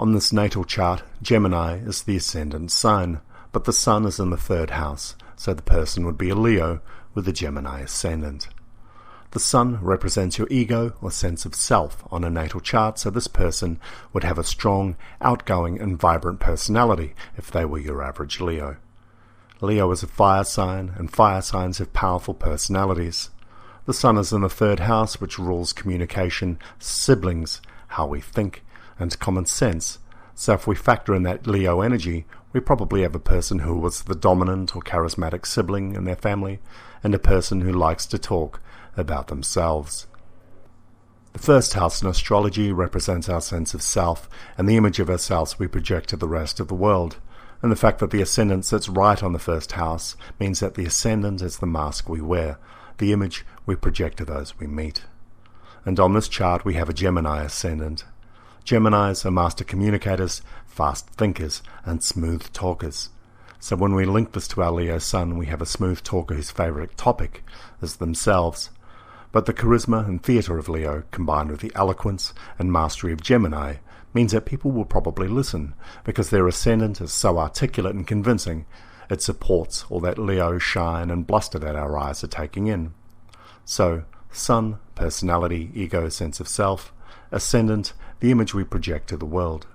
On this natal chart, Gemini is the ascendant sign, but the Sun is in the 3rd house, so the person would be a Leo with a Gemini ascendant. The Sun represents your ego or sense of self on a natal chart, so this person would have a strong, outgoing and vibrant personality if they were your average Leo. Leo is a fire sign, and fire signs have powerful personalities. The Sun is in the 3rd house, which rules communication, siblings, how we think, and common sense. So if we factor in that Leo energy, we probably have a person who was the dominant or charismatic sibling in their family, and a person who likes to talk about themselves. The 1st house in astrology represents our sense of self, and the image of ourselves we project to the rest of the world. And the fact that the ascendant sits right on the 1st house means that the ascendant is the mask we wear, the image we project to those we meet. And on this chart we have a Gemini ascendant. Geminis are master communicators, fast thinkers, and smooth talkers. So when we link this to our Leo Sun, we have a smooth talker whose favourite topic is themselves. But the charisma and theatre of Leo, combined with the eloquence and mastery of Gemini, means that people will probably listen, because their ascendant is so articulate and convincing, it supports all that Leo shine and bluster that our eyes are taking in. So, Sun, personality, ego, sense of self; ascendant, the image we project to the world.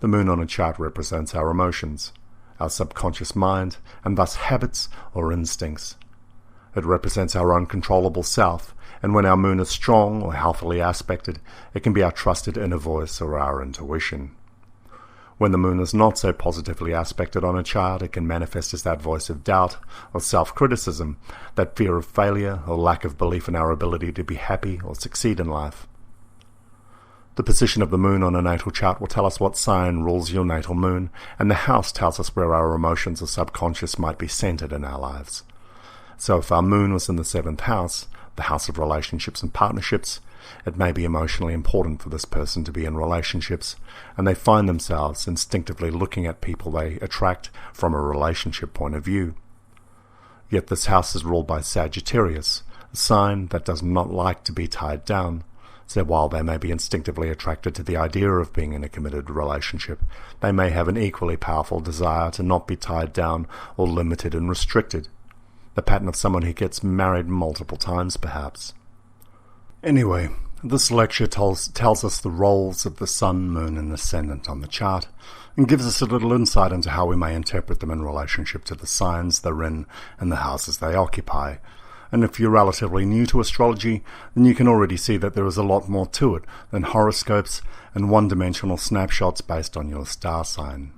The Moon on a chart represents our emotions, our subconscious mind, and thus habits or instincts. It represents our uncontrollable self, and when our moon is strong or healthily aspected, it can be our trusted inner voice or our intuition. When the moon is not so positively aspected on a chart, it can manifest as that voice of doubt or self-criticism, that fear of failure or lack of belief in our ability to be happy or succeed in life. The position of the moon on a natal chart will tell us what sign rules your natal moon, and the house tells us where our emotions or subconscious might be centered in our lives. So if our moon was in the 7th house, the house of relationships and partnerships, it may be emotionally important for this person to be in relationships, and they find themselves instinctively looking at people they attract from a relationship point of view. Yet this house is ruled by Sagittarius, a sign that does not like to be tied down. So while they may be instinctively attracted to the idea of being in a committed relationship, they may have an equally powerful desire to not be tied down or limited and restricted. The pattern of someone who gets married multiple times, perhaps. Anyway, this lecture tells us the roles of the Sun, Moon, and Ascendant on the chart, and gives us a little insight into how we may interpret them in relationship to the signs they're in and the houses they occupy. And if you're relatively new to astrology, then you can already see that there is a lot more to it than horoscopes and one-dimensional snapshots based on your star sign.